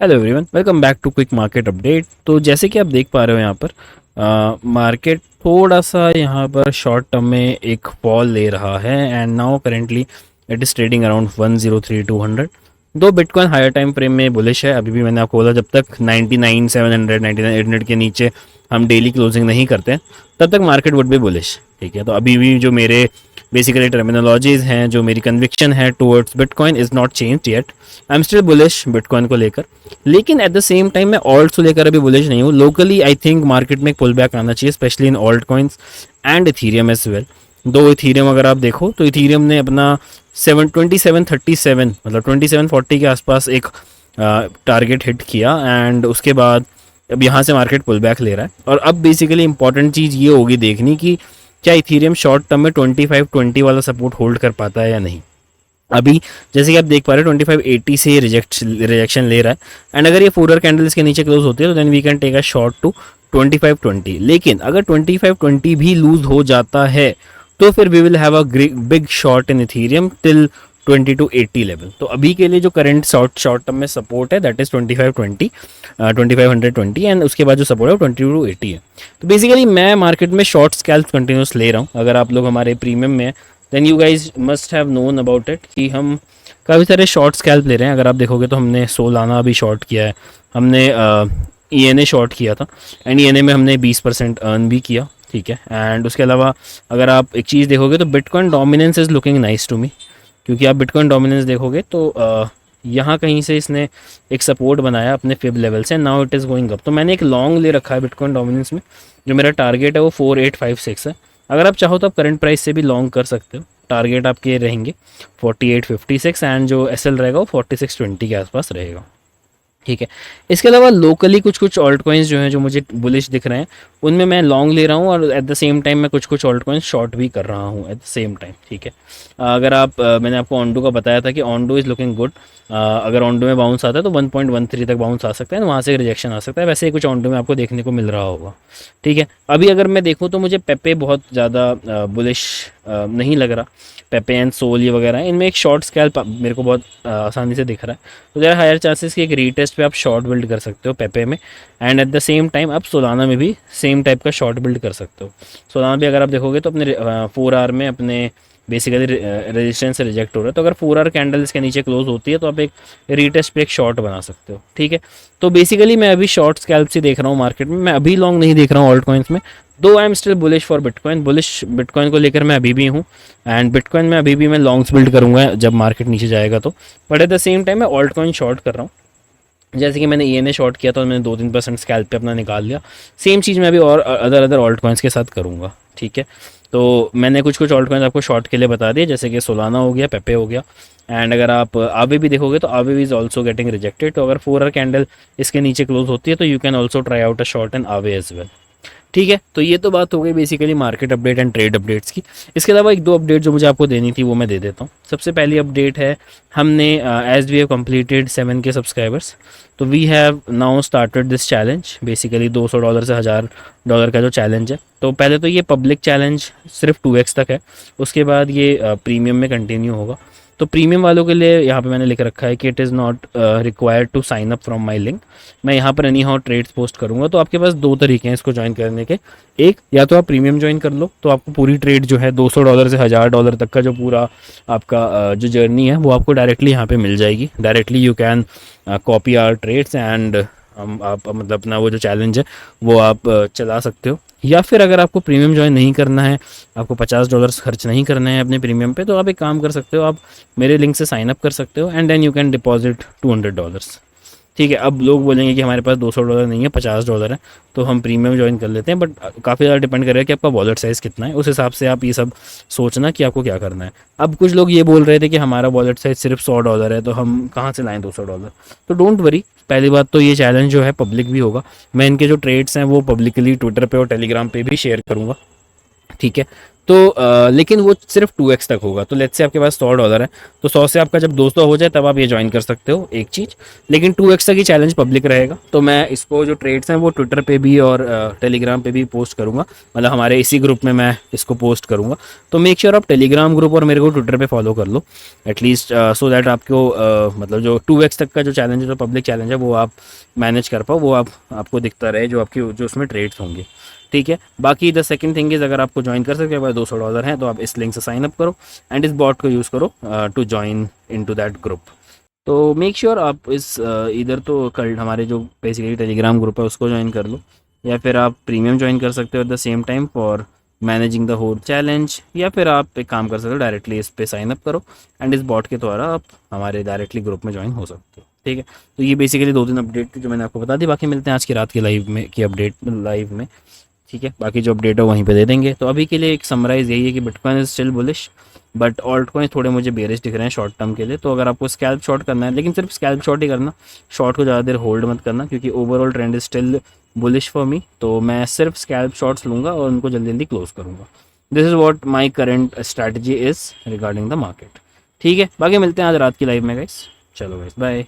Hello everyone, welcome back to quick market update. तो जैसे कि आप देख पा रहे हो यहाँ पर मार्केट थोड़ा सा यहाँ पर शॉर्ट टर्म में एक फॉल ले रहा है and now currently it is trading around 103,200। दो बिटकॉइन हायर टाइम फ्रेम में बुलिश है। अभी भी मैंने आपको बोला जब तक 99,700 99,800 के नीचे हम डेली क्लोजिंग नहीं करते तब तक मार्केट वुड भी बुलिश। ठीक है, तो अभी भी जो मेरे बेसिकली टर्मिनोलॉजीज हैं, जो मेरी कन्विक्शन है towards bitcoin is not changed yet. I am still bullish bitcoin को लेकर, लेकिन एट द सेम टाइम मैं ऑल्ट्स को लेकर अभी बुलिश नहीं हूँ। लोकली आई थिंक मार्केट में एक पुल बैक आना चाहिए, specially in alt coins and Ethereum as well. दो इथीरियम अगर आप देखो तो इथीरियम ने अपना 2737 मतलब 2740 के आसपास एक टारगेट हिट किया एंड उसके बाद अब यहाँ से मार्केट पुल बैक ले रहा है। और अब बेसिकली इंपॉर्टेंट चीज़ ये होगी देखनी कि क्या इथीरियम शॉर्ट टर्म में 2520 वाला सपोर्ट होल्ड कर पाता है या नहीं। अभी जैसे कि आप देख पा रहे हो 2580 से रिजेक्शन ले रहा है एंड अगर ये 4 कैंडल्स के नीचे क्लोज होती है तो then we can take a short to 2520। लेकिन अगर 2520 भी लूज हो जाता है तो फिर we will have a big short in Ethereum till 2280 level. तो अभी के लिए जो करंट शॉर्ट टर्म में सपोर्ट है दैट इज 2520 2520 एंड उसके बाद जो सपोर्ट है वो 2280 है। तो बेसिकली मैं मार्केट में शॉर्ट स्कैल्प कंटिन्यूस ले रहा हूँ। अगर आप लोग हमारे प्रीमियम में then you guys must have known about it कि हम काफ़ी सारे शॉर्ट स्कैल्प ले रहे हैं। अगर आप देखोगे तो हमने सोलाना भी शॉर्ट किया है, हमने ENA शॉर्ट किया था एंड ENA में हमने 20% अर्न भी किया। ठीक है, एंड उसके अलावा अगर आप एक चीज़ देखोगे तो Bitcoin dominance is looking nice to me, क्योंकि आप बिटकॉइन डोमिनेंस देखोगे तो यहाँ कहीं से इसने एक सपोर्ट बनाया अपने फिब लेवल से, now it is going up. तो मैंने एक लॉन्ग ले रखा है बिटकॉइन डोमिनेंस में, जो मेरा टारगेट है वो 4856 है। अगर आप चाहो तो आप करंट प्राइस से भी लॉन्ग कर सकते हो। टारगेट आपके रहेंगे 4856 एंड जो SL रहेगा वो 4620 के आसपास रहेगा। ठीक है, इसके अलावा लोकली कुछ कुछ ऑल्ट कॉइन्स जो हैं जो मुझे बुलिश दिख रहे हैं उनमें मैं लॉन्ग ले रहा हूँ और एट द सेम टाइम मैं कुछ कुछ ऑल्ट कॉइन्स शॉर्ट भी कर रहा हूँ एट द सेम टाइम। ठीक है, अगर आप मैंने आपको ऑन्डो का बताया था कि ऑन्डो इज़ लुकिंग गुड। अगर ऑन्डो में बाउंस आता है तो 1.13 तक बाउंस आ सकता है, वहाँ से रिजेक्शन आ सकता है। वैसे ही कुछ ऑन्डो में आपको देखने को मिल रहा होगा। ठीक है, अभी अगर मैं देखूँ तो मुझे पेपे बहुत ज़्यादा बुलिश नहीं लग रहा। पेपे एंड सोल ये वगैरह इनमें एक शॉर्ट स्कैल्प मेरे को बहुत आसानी से दिख रहा है। तो देयर हायर चांसेस कि एक रीटेस्ट पे आप शॉर्ट बिल्ड कर सकते हो पेपे में and eight the same time आप सोलाना में भी सेम टाइप का शॉर्ट बिल्ड कर सकते हो। सोलाना भी अगर आप देखोगे तो अपने 4 आवर में अपने बेसिकली रेजिस्टेंस से रिजेक्ट हो रहा है, तो अगर 4 आवर कैंडल इसके नीचे क्लोज होती है तो आप एक रीटेस्ट पे एक शॉर्ट बना सकते हो। ठीक है, तो बेसिकली मैं अभी शॉर्ट स्कैल्प से देख रहा हूँ मार्केट में, मैं अभी लॉन्ग नहीं देख रहा हूँ ऑल्ट कॉइन्स में। दो I am still bullish for bitcoin, bullish bitcoin को लेकर मैं अभी भी हूँ एंड बिटकॉइन में अभी भी मैं लॉन्ग्स बिल्ड करूँगा जब मार्केट नीचे जाएगा तो। But at the same time मैं ऑल्ट कॉइन शॉर्ट कर रहा हूँ। जैसे कि मैंने ENA शॉर्ट किया तो मैंने 2-3% स्कैल्प पे अपना निकाल लिया। सेम चीज़ मैं अभी और अदर ऑल्ट कॉइन्स के साथ करूँगा। ठीक है, तो मैंने कुछ कुछ ऑल्ट कॉइन्स आपको शॉर्ट के लिए बता दिए, जैसे कि सोलाना हो गया, पेपे हो गया एंड अगर आप आवे भी देखोगे तो आवे भी इज़ ऑल्सो गेटिंग रिजेक्टेड। तो अगर 4 आवर कैंडल इसके नीचे क्लोज होती है तो you can also try out a short and आवे एज वेल। ठीक है, तो ये तो बात हो गई basically market update and trade updates की। इसके अलावा एक दो अपडेट जो मुझे आपको देनी थी वो मैं दे देता हूँ। सबसे पहली अपडेट है, हमने as we have completed 7K subscribers तो we have now started this challenge. Basically $200 से $1000 का जो चैलेंज है, तो पहले तो ये पब्लिक चैलेंज सिर्फ 2x तक है, उसके बाद ये प्रीमियम में कंटिन्यू होगा। तो प्रीमियम वालों के लिए यहाँ पे मैंने लिख रखा है कि it is not required to sign up from my link. मैं यहाँ पर एनी हाउ ट्रेड्स पोस्ट करूँगा। तो आपके पास दो तरीके हैं इसको ज्वाइन करने के। एक, या तो आप प्रीमियम ज्वाइन कर लो तो आपको पूरी ट्रेड जो है $200 से $1000 तक का जो पूरा आपका जो जर्नी है वो आपको डायरेक्टली यहाँ पे मिल जाएगी। Directly you can copy our trades and आप मतलब अपना वो जो चैलेंज है वो आप चला सकते हो। या फिर अगर आपको प्रीमियम ज्वाइन नहीं करना है, आपको $50 खर्च नहीं करना है अपने प्रीमियम पे, तो आप एक काम कर सकते हो, आप मेरे लिंक से साइन अप कर सकते हो and then you can deposit $200। ठीक है, अब लोग बोलेंगे कि हमारे पास $200 नहीं है, $50 है, तो हम प्रीमियम ज्वाइन कर लेते हैं। बट काफ़ी ज़्यादा डिपेंड करेगा कि आपका वॉलेट साइज़ कितना है, उस हिसाब से आप ये सब सोचना कि आपको क्या करना है। अब कुछ लोग ये बोल रहे थे कि हमारा वॉलेट साइज़ सिर्फ $100 है तो हम कहाँ से लाएँ $200। तो डोंट वरी, पहली बात तो ये चैलेंज जो है पब्लिक भी होगा। मैं इनके जो ट्रेड्स हैं वो पब्लिकली ट्विटर पे और टेलीग्राम पे भी शेयर करूँगा। ठीक है, तो लेकिन वो सिर्फ 2x तक होगा। तो लेट्स से आपके पास $100 है, तो 100 से आपका जब 200 हो जाए तब आप ये ज्वाइन कर सकते हो एक चीज़। लेकिन 2x तक ही चैलेंज पब्लिक रहेगा। तो मैं इसको जो ट्रेड्स हैं वो ट्विटर पे भी और टेलीग्राम पे भी पोस्ट करूँगा, मतलब हमारे इसी ग्रुप में मैं इसको पोस्ट करूँगा। तो मेक श्योर आप टेलीग्राम ग्रुप और मेरे को ट्विटर पे फॉलो कर लो एटलीस्ट, सो दैट आपको मतलब जो 2x तक का जो चैलेंज है, जो पब्लिक चैलेंज है, वो आप मैनेज कर पाओ, वो आपको दिखता रहे जो आपकी जो उसमें ट्रेड्स होंगे। ठीक है, बाकी द सेकंड थिंग इज़, अगर आपको ज्वाइन कर सकते हैं $200 हैं, तो आप इस लिंक से साइन अप करो एंड इस बॉट को यूज़ करो to join into that group. तो मेक श्योर आप इस इधर तो कल हमारे जो बेसिकली टेलीग्राम ग्रुप है उसको ज्वाइन कर लो, या फिर आप प्रीमियम ज्वाइन कर सकते हो at the same time for managing the whole challenge, या फिर आप एक काम कर सकते हो, डायरेक्टली इस पे साइन अप करो एंड इस बॉट के द्वारा आप हमारे डायरेक्टली ग्रुप में ज्वाइन हो सकते हो। ठीक है, तो ये बेसिकली 2-3 अपडेट थी जो मैंने आपको बता दी। बाकी मिलते हैं आज की रात की लाइव में की अपडेट लाइव में। ठीक है, बाकी जो अपडेट है वहीं पे दे देंगे। तो अभी के लिए एक समराइज़ यही है कि bitcoin is still bullish, but alt coin थोड़े मुझे बेरिश दिख रहे हैं शॉर्ट टर्म के लिए। तो अगर आपको स्कैल्प शॉट करना है, लेकिन सिर्फ स्कैल्प शॉट ही करना, शॉर्ट को ज़्यादा देर होल्ड मत करना, क्योंकि overall trend is still bullish for me. तो मैं सिर्फ स्कैल्प शॉट्स लूँगा और उनको जल्दी जल्दी क्लोज करूँगा। This is what my current strategy is regarding the market. ठीक है, बाकी मिलते हैं आज रात की लाइव में गाइस। चलो गाइस, बाय।